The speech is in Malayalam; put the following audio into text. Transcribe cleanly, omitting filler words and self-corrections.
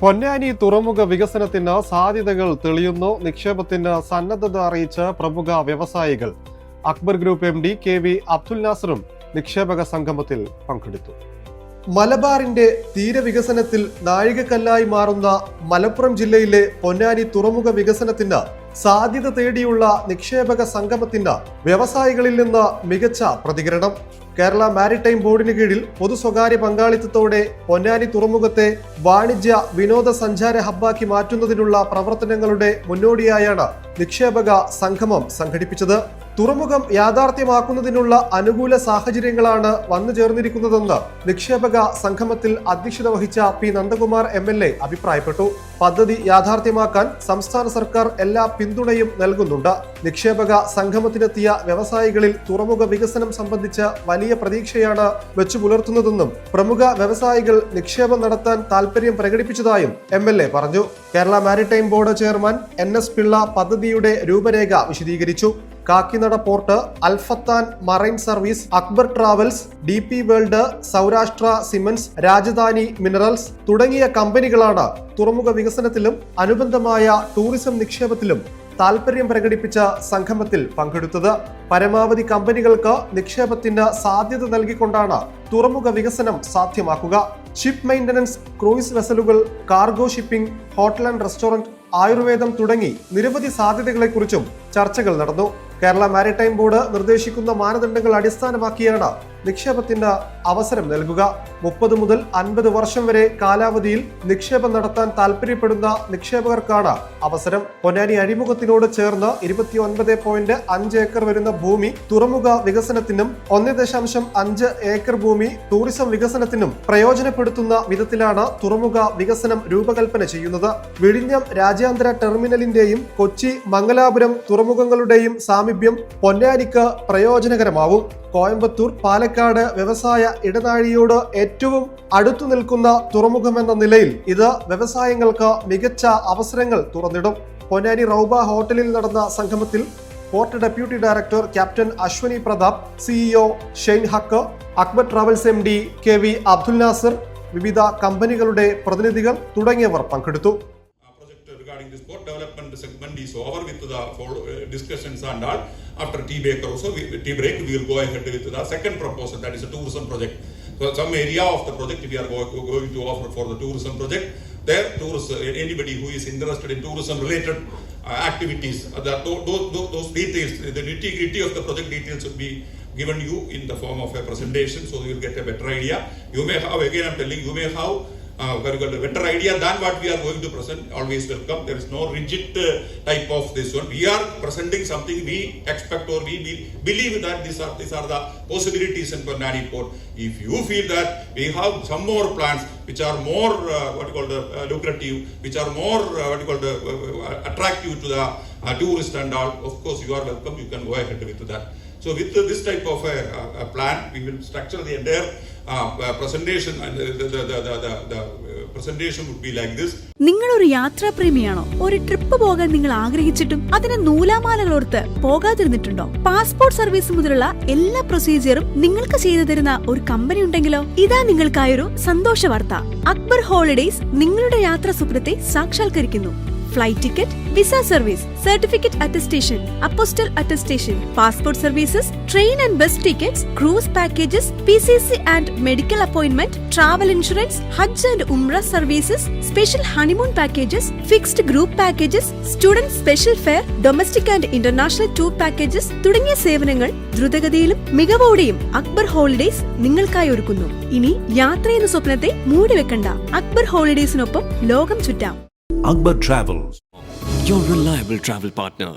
പൊന്നാനി തുറമുഖ വികസനത്തിന് സാധ്യതകൾ തെളിയുന്നു. നിക്ഷേപത്തിന് സന്നദ്ധത അറിയിച്ച പ്രമുഖ വ്യവസായികൾ. Akbar group MD KV Abdul നാസറും നിക്ഷേപക സംഗമത്തിൽ പങ്കെടുത്തു. മലബാറിന്റെ തീരവികസനത്തിൽ നാഴികക്കല്ലായി മാറുന്ന മലപ്പുറം ജില്ലയിലെ പൊന്നാനി തുറമുഖ വികസനത്തിന് സാധ്യത തേടിയുള്ള നിക്ഷേപക സംഗമത്തിന് വ്യവസായികളിൽ നിന്ന് മികച്ച പ്രതികരണം. കേരള മാരിടൈം ബോർഡിന് കീഴിൽ പൊതു സ്വകാര്യ പങ്കാളിത്തത്തോടെ പൊന്നാനി തുറമുഖത്തെ വാണിജ്യ വിനോദസഞ്ചാര ഹബ്ബാക്കി മാറ്റുന്നതിനുള്ള പ്രവർത്തനങ്ങളുടെ മുന്നോടിയായാണ് നിക്ഷേപക സംഗമം സംഘടിപ്പിച്ചത്. തുറമുഖം യാഥാർത്ഥ്യമാക്കുന്നതിനുള്ള അനുകൂല സാഹചര്യങ്ങളാണ് വന്നു ചേർന്നിരിക്കുന്നതെന്ന് നിക്ഷേപക സംഗമത്തിൽ അധ്യക്ഷത വഹിച്ച P. നന്ദകുമാർ MLA അഭിപ്രായപ്പെട്ടു. പദ്ധതി യാഥാർത്ഥ്യമാക്കാൻ സംസ്ഥാന സർക്കാർ എല്ലാ പിന്തുണയും നൽകുന്നുണ്ട്. നിക്ഷേപക സംഗമത്തിനെത്തിയ വ്യവസായികളിൽ തുറമുഖ വികസനം സംബന്ധിച്ച് വലിയ പ്രതീക്ഷയാണ് വെച്ചു പുലർത്തുന്നതെന്നും പ്രമുഖ വ്യവസായികൾ നിക്ഷേപം നടത്താൻ താൽപര്യം പ്രകടിപ്പിച്ചതായും MLA പറഞ്ഞു. Kerala maritime board chairman NS Pillai പദ്ധതിയുടെ രൂപരേഖ വിശദീകരിച്ചു. Kakinada port, Alfathan marine service, Akbar travels, DP world, Saurashtra cements, Rajdhani minerals തുടങ്ങിയ കമ്പനികളാണ് തുറമുഖ വികസനത്തിലും അനുബന്ധമായ ടൂറിസം നിക്ഷേപത്തിലും താൽപര്യം പ്രകടിപ്പിച്ച സംഗമത്തിൽ പങ്കെടുത്തത്. പരമാവധി കമ്പനികൾക്ക് നിക്ഷേപത്തിന് സാധ്യത നൽകിക്കൊണ്ടാണ് തുറമുഖ വികസനം സാധ്യമാക്കുക. ഷിപ്പ് മെയിന്റനൻസ്, ക്രൂയിസ് വെസലുകൾ, cargo shipping, hotel and restaurant, ആയുർവേദം തുടങ്ങി നിരവധി സാധ്യതകളെക്കുറിച്ചും ചർച്ചകൾ നടന്നു. കേരള മാരിടൈം ബോർഡ് നിർദ്ദേശിക്കുന്ന മാനദണ്ഡങ്ങൾ അടിസ്ഥാനമാക്കിയാണ് നിക്ഷേപത്തിന് അവസരം നൽകുക. 30 മുതൽ 50 വർഷം വരെ കാലാവധിയിൽ നിക്ഷേപം നടത്താൻ താൽപര്യപ്പെടുന്ന നിക്ഷേപകർക്കാണ് അവസരം. പൊന്നാനി അഴിമുഖത്തിനോട് ചേർന്ന് 29.5 ഏക്കർ വരുന്ന ഭൂമി തുറമുഖ വികസനത്തിനും 1.5 ഏക്കർ ഭൂമി ടൂറിസം വികസനത്തിനും പ്രയോജനപ്പെടുത്തുന്ന വിധത്തിലാണ് തുറമുഖ വികസനം രൂപകൽപ്പന ചെയ്യുന്നത്. വിഴിഞ്ഞം രാജ്യാന്തര ടെർമിനലിന്റെയും കൊച്ചി മംഗലാപുരം തുറമുഖങ്ങളുടെയും സാമീപ്യം പൊന്നാനിക്ക് പ്രയോജനകരമാവും. കോയമ്പത്തൂർ, പാലക്കാട് വ്യവസായ ഇടനാഴിയോട് ഏറ്റവും അടുത്തു നിൽക്കുന്ന തുറമുഖമെന്ന നിലയിൽ ഇത് വ്യവസായങ്ങൾക്ക് മികച്ച അവസരങ്ങൾ തുറന്നിടും. പൊന്നാനി റൗബ ഹോട്ടലിൽ നടന്ന സംഗമത്തിൽ port deputy director captain Ashwani Pratap, CEO Shane Haq, Akbar travels MD KV Abdul Nasar, വിവിധ കമ്പനികളുടെ പ്രതിനിധികൾ തുടങ്ങിയവർ പങ്കെടുത്തു. Regarding this port development segment is over with the discussions and all. After tea break we will go ahead with the second proposal, that is a tourism project. So some area of the project we are going to offer for the tourism project. There anybody who is interested in tourism related activities, those details, the nitty-gritty of the project details will be given you in the form of a presentation, so you will get a better idea. You may have, again I'm telling you, may have a better idea than what we are going to present. Always welcome. There is no rigid type of this one. We are presenting something we expect or we believe that these are the possibilities in Ponani Port. If you feel that we have some more plans which are more lucrative, which are more attractive to the tourist and all, of course you are welcome. You can go ahead with that. So with this type of a plan, we will structure the entire presentation, and the presentation would be like this. നിങ്ങളൊരു യാത്രാപ്രേമിയാണോ? ഒരു ട്രിപ്പ് പോകാൻ നിങ്ങൾ ആഗ്രഹിച്ചിട്ടും അതിന് നൂലാമാലകളോർത്ത് പോകാതിരുന്നിട്ടുണ്ടോ? പാസ്പോർട്ട് സർവീസ് മുതലുള്ള എല്ലാ പ്രൊസീജിയറും നിങ്ങൾക്ക് ചെയ്തു തരുന്ന ഒരു കമ്പനി ഉണ്ടെങ്കിലോ? ഇതാ നിങ്ങൾക്കായൊരു സന്തോഷ വാർത്ത. അക്ബർ ഹോളിഡേയ്സ് നിങ്ങളുടെ യാത്രാ സ്വപ്നത്തെ സാക്ഷാത്കരിക്കുന്നു. Flight ticket, visa service, certificate attestation, apostille attestation, passport services, train and bus tickets, cruise packages, PCC and medical appointment, travel insurance, ഹജ്ജ് ആൻഡ് ഉംറ services, special honeymoon packages, fixed group packages, student special fare, domestic and international tour packages തുടങ്ങിയ സേവനങ്ങൾ ദ്രുതഗതിയിലും മികവോടെയും അക്ബർ ഹോളിഡേയ്സ് നിങ്ങൾക്കായി ഒരുക്കുന്നു. ഇനി യാത്ര എന്ന സ്വപ്നത്തെ മൂടിവെക്കണ്ട. അക്ബർ ഹോളിഡേയ്സിനൊപ്പം ലോകം ചുറ്റാം. Akbar Travels, your reliable travel partner.